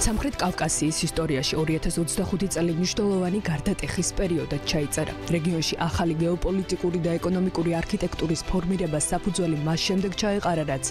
სამხრეთ კავკასიის ისტორიაში 2025 წელი მნიშვნელოვანი გარდატეხის პერიოდად ჩაიწერა. რეგიონში ახალი გეოპოლიტიკური და ეკონომიკური არქიტექტურის ფორმირებას საფუძველი მას შემდეგ ჩაეყარა, რაც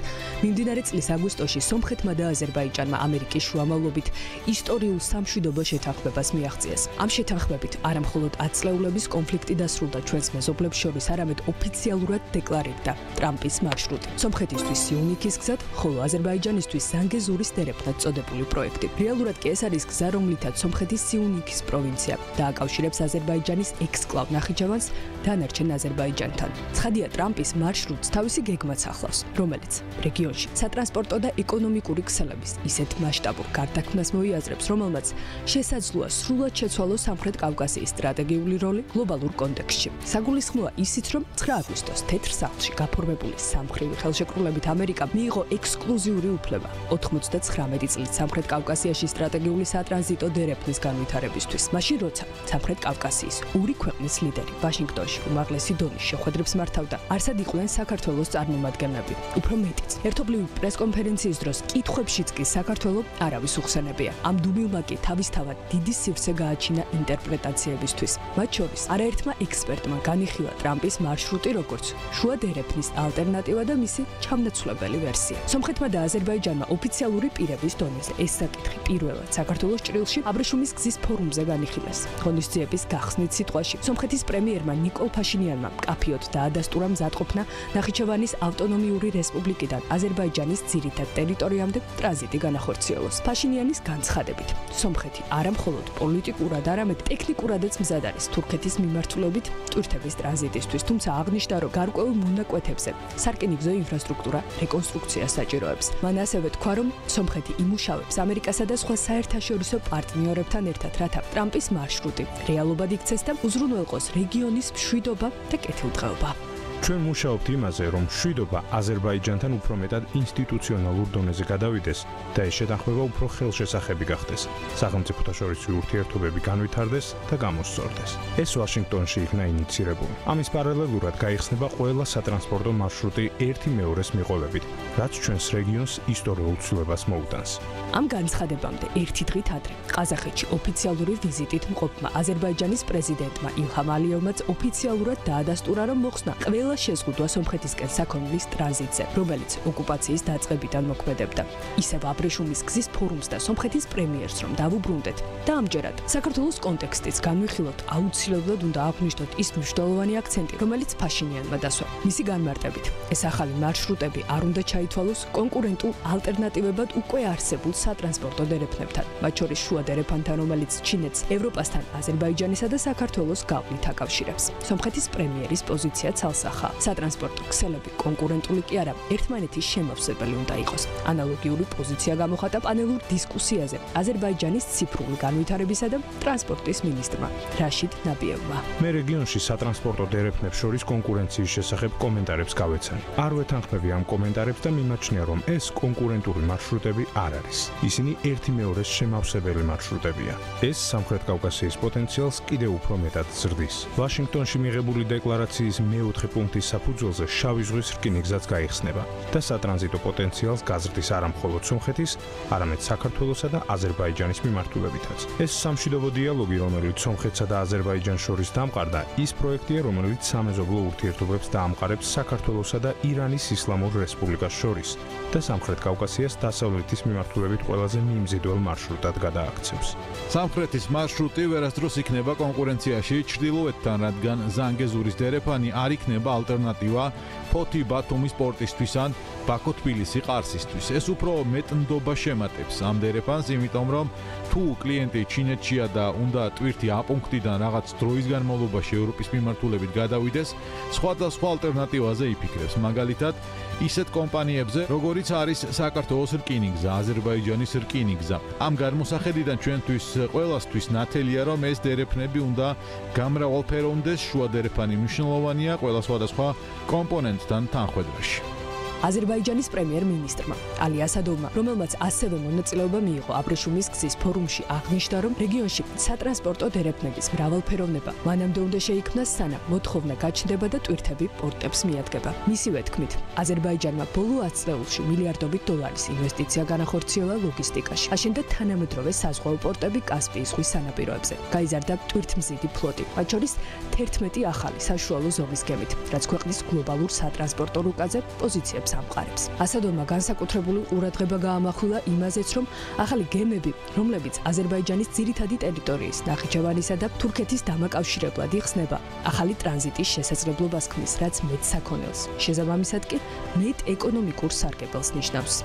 მიმდინარე წლის აგვისტოში სომხეთმა და აზერბაიჯანმა ამერიკის შუამავლობით ისტორიულ სამშვიდობო შეთანხმებას მიაღწიეს. ამ შეთანხმებით არა მხოლოდ 10 წლეულების კონფლიქტი დასრულდა ჩვენს მეზობლებს შორის, არამედ ოფიციალურად დეკლარირდა ტრამპის მარშრუტი. სომხეთისთვის სიუნიქის გზად, ხოლო აზერბაიჯანისთვის ზანგეზურის დერეფნად წოდებული პროექტი. რეალურად კი ეს არის გზა, რომლითაც სომხეთის სიუნიქის პროვინცია დააკავშირებს აზერბაიჯანის ექსკლავ ნახიჩევანს დანარჩენ აზერბაიჯანთან. ცხადია, ტრამპის მარშრუტს თავისი გეგმაც ახლავს, რომელიც რეგიონში სატრანსპორტო და ეკონომიკური ქსელების ისეთ მასშტაბურ გარდაქმნას მოიაზრებს, რომელმაც შესაძლოა სრულად შეცვალოს სამხრეთ კავკასიის სტრატეგიული როლი გლობალურ კონტექსტში. საგულისხმოა ისიც, რომ 9 აგვისტოს თეთრ სახლში გაფორმებული სამხრივი ხელშეკრულებით ამერიკა მიიღო ექსკლუზიური უფლება 99 წლის სამხრეთ კავკასიაში სტრატეგიული სატრანზიტო დერეფნის განვითარებისთვის. მაშინ როცა სამხრეთ კავკასიის ორი ქვეყნის ლიდერი ვაშინგტონში უმაღლესი დონის შეხვედრებს მართავდა, არსად იყვნენ საქართველოს წარმომადგენლები. უფრო მეტიც, ერთობლივი პრესკონფერენციის დროს კითხვებშიც კი საქართველო არავის უხსენებია. ამ დუმილმა კი თავისთავად დიდი სივრცე გააჩინა ინტერპრეტაციებისთვის. მათ შორის არაერთმა ექსპერტმა განიხილა ტრამპის მარშრუტი როგორც შუა დერეფნის ალტერნატივა და მისი ჩამნაცვლებელი ვერსია. სომხეთმა და აზერბაიჯანმა ოფიციალური პირების დონეზე ეს საკითხი პირველად საქართველოს ჭრილში აბრეშუმის გზის ფორუმზე განიხილეს. ღონისძიების გახსნით სიტყვაში სომხეთის პრემიერმა ნიკოლ ფაშინიანმა მკაფიოდ დაადასტურა მზადყოფნა ნახიჩევანის ავტონომიური რესპუბლიკიდან აზერბაიჯანის ძირითად ტერიტორიამდე ტრანზიტი განახორციელოს. ფაშინიანის განცხადებით, სომხეთი არა მხოლოდ პოლიტიკურად, არამედ ტექნიკურადაც მზად არის თურქეთის მიმართულებით ტვირთების ტრანზიტისთვის, თუმცა აღნიშნა, რომ გარკვეულ მონაკვეთებზე სარკინიგზო ინფრასტრუქტურა რეკონსტრუქციას საჭიროებს. მან ასევე თქვა, რომ სომხეთი იმუშავებს ამერიკასა და სხვა საერთაშორისო პარტნიორებთან ერთად, რათა ტრამპის მარშრუტი რეალობად იქცეს და უზრუნველყოს რეგიონის მშვიდობა და კეთილდღეობა. ჩვენ მუშაობთ იმაზე, რომ მშვიდობა აზერბაიჯანთან უფრო მეტად ინსტიტუციონალურ დონეზე გადავიდეს და ეს შეთანხმება უფრო ხელშესახები გახდეს. სახელმწიფოთა შორისი ურთიერთობები განვითარდეს და გამოსწორდეს. ეს ვაშინგტონში იქნა ინიცირებული. ამის პარალელურად გაიხსნება ყველა სატრანსპორტო მარშრუტი ერთი მეორეს მიყოლებით, რაც ჩვენს რეგიონს ისტორიულ ცვლილებას მოუტანს. ამ განცხადებამდე ერთი დღით ადრე ყაზახეთში ოფიციალური ვიზიტით მყოფმა აზერბაიჯანის პრეზიდენტმა ილჰამ ალიევმაც ოფიციალურად დაადასტურა, რომ მოხსნა ყველა შეზღუდვა სომხეთისკენ საქონლის ტრანზიტზე, რომელიც ოკუპაციის დაწყებიდან მოქმედებდა. ისევ აბრეშუმის გზის ფორუმს და სომხეთის პრემიერს რომ დავუბრუნდეთ და ამჯერად საქართველოს კონტექსტიც განვიხილოთ, აუცილებლად უნდა აღვნიშნოთ ის მნიშვნელოვანი აქცენტი, რომელიც ფაშინიანმა დასვა. მისი განმარტებით, ეს ახალი მარშრუტები არ უნდა ჩაითვალოს კონკურენტულ ალტერნატივებად უკვე არსებულ სატრანსპორტო დერეფნებთან, მათ შორის შუა დერეფანთან, რომელიც ჩინეთს, ევროპასთან, აზერბაიჯანისა და საქართველოს გავლით აკავშირებს. სომხეთის პრემიერის პოზიცია ცალსახა. სატრანსპორტო ქსელები კონკურენტული კი არა, ერთმანეთის შემავსებელი უნდა იყოს. ანალოგიური პოზიცია გამოხატა პანელურ დისკუსიაზე აზერბაიჯანის ციფრული განვითარებისა და ტრანსპორტის მინისტრმა რაშიდ ნაბიევმა. მე რეგიონში სატრანსპორტო დერეფნებს შორის კონკურენციის შესახებ კომენტარებს გავეცანი. არ ვეთანხმები ამ კომენტარებს და მიმაჩნია, რომ ეს კონკურენტული მარშრუტები არ არის. ისინი ერთი მეორეს შემავსებელი მარშრუტებია. ეს სამხრეთ კავკასიის პოტენციალს კიდევ უფრო მეტად ზრდის. ვაშინგტონში მიღებული დეკლარაციის მეოთხე პუნქტის საფუძველზე შავი ზღვის რკინიგზაც გაიხსნება და სატრანზიტო პოტენციალს გაზრდის არა მხოლოდ სომხეთის, არამედ საქართველოსა და აზერბაიჯანის მიმართულებითაც. ეს სამშვიდობო დიალოგი, რომელიც სომხეთსა და აზერბაიჯანს შორის დამყარდა, ის პროექტია, რომელიც სამეზობლო ურთიერთობებს დაამყარებს საქართველოსა და ირანის ისლამურ რესპუბლიკას შორის და სამხრეთ კავკასიას დასავლეთის მიმართულებით ყველაზე მიმზიდველ მარშრუტად გადააქცევს. სამხრეთის მარშრუტი ვერასდროს იქნება კონკურენციაში ჩრდილოეთთან, რადგან ზანგეზურის დერეფანი არ იქნება ალტერნატივა ფოთი-ბათუმის პორტისთვის ან ბაქო-თბილისი-ყარსისთვის. ეს უფრო მეტ ნდობა შემატებს ამ დერეფანს, იმიტომ რომ თუ კლიენტი ჩინეთშია და უნდა ტვირთი A პუნქტიდან რაღაც დროის განმავლობაში ევროპის მიმართულებით გადავიდეს, სხვადასხვა ალტერნატივაზე იფიქრებს. მაგალითად, ისეთ კომპანიებზე, როგორიც არის საქართველოს რკინიგზა, აზერბაიჯანის რკინიგზა. ამ გადმოსახედიდან ჩვენთვის ყველასთვის ნათელია, რომ ეს დერეფნები უნდა გამრავალფეროვნდეს, შუა დერეფანი მნიშვნელოვანია ყველა სხვადასხვა კომპონენტთან თანხვედრაში. აზერბაიჯანის პრემიერ-მინისტრმა ალი ასადოვმა, რომელმაც ასევე მონაწილეობა მიიღო აბრეშუმის გზის ფორუმში, აღნიშნა, რომ რეგიონში სატრანსპორტო დერეფნების მრავალფეროვნება მანამდე უნდა შეიქმნას, სანამ მოთხოვნა გაჩნდება და ტვირთები პორტებს მიადგება. მისივე თქმით, აზერბაიჯანმა ბოლო 10 წლებში მილიარდობით დოლარის ინვესტიცია განახორციელა ლოგისტიკაში. აშენდა თანამედროვე საზღვაო პორტები კასპიის ზღვის სანაპიროებზე. გაიზარდა ტვირთმზიდი ფლოტი, მათ შორის 11 ახალი საშუალო ზომის გემით, რაც ქვეყნის გლობალურ სატრანსპორტო რუკაზე პოზიციებს ამყარებს. ასადოვმა განსაკუთრებული ყურადღება გაამახვილა იმაზეც, რომ ახალი გემები, რომლებიც აზერბაიჯანის ძირითადი ტერიტორიის, ნახიჩევანისა და თურქეთის დამაკავშირებლად იხსნება, ახალი ტრანზიტის შესაძლებლობას ქმნის, რაც მეტ საქონელს, შესაბამისად კი მეტ ეკონომიკურ სარგებელს ნიშნავს.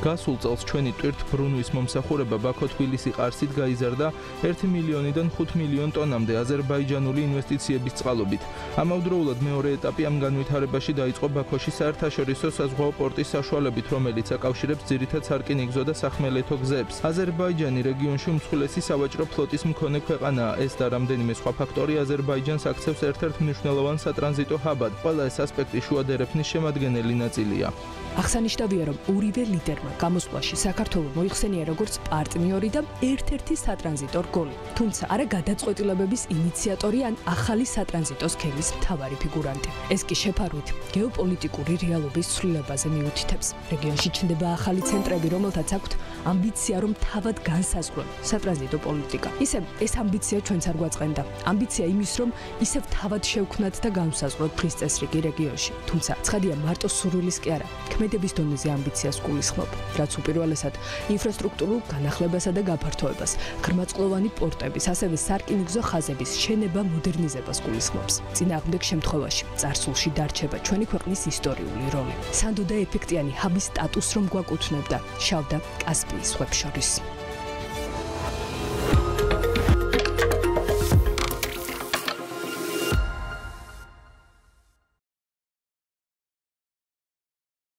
გასულ წელს ჩვენი ტვირთბრუნვის მომსახურება ბაქო-თბილისი-ყარსით გაიზარდა 1 მილიონიდან 5 მილიონ ტონამდე აზერბაიჯანული ინვესტიციების წყალობით. ამავდროულად მეორე ეტაპი ამ განვითარებაში დაიწყო ბაქოში საერთაშორისო საზღვაო პორტის საშუალებით, რომელიც აკავშირებს ძირითად სარკინიგზო და სახმელეთო გზებს. აზერბაიჯანი რეგიონში უმსხვილესი სავაჭრო ფლოტის მქონე ქვეყანაა. ეს და რამდენიმე სხვა ფაქტორი აზერბაიჯანს აქცევს ერთ-ერთ მნიშვნელოვან სატრანზიტო ჰაბად. ყველა ეს ასპექტი შუა დერეფნის შემადგენელი ნაწილია. აღსანიშნავია, რომ ორივე ლიდერმა გამოსვლაში საქართველოს მოიხსენია როგორც პარტნიორი და ერთ-ერთი სატრანზიტო რგოლი, თუმცა არა გადაწყვეტილებების ინიციატორი ან ახალი სატრანზიტო სქემის მთავარი ფიგურანტი. ეს კი შეფარვით გეოპოლიტიკური რეალობის ცვლილებაზე მიუთითებს. რეგიონში ჩნდება ახალი ცენტრები, რომელთაც აქვთ ამბიცია, რომ თავად განსაზღვრონ სატრანზიტო პოლიტიკა. ისე ეს ამბიცია ჩვენც არ გვაწყენდა. ამბიცია იმის, რომ ისევ თავად შევქმნათ და განსაზღვროთ ფრის წესრიგი რეგიონში. თუმცა ცხადია, მარტო სურვილის კი არა, ქმედების დონეზე ამბიციას გულისხმობ, რაც უპირველესად ინფრასტრუქტურულ განახლებასა და გაფართოებას, ღრმაწყლოვანი პორტების, ასევე სარკინიგზო ხაზების შენება მოდერნიზებას გულისხმობს. წინააღმდეგ შემთხვევაში წარსულში დარჩება ჩვენი ქვეყნის ისტორიული როლი. სანდო და ეფექტიანი ჰაბის სტატუსს რომ გვაკუთვნებდა შავ და კასპიის ზღვებს შორის.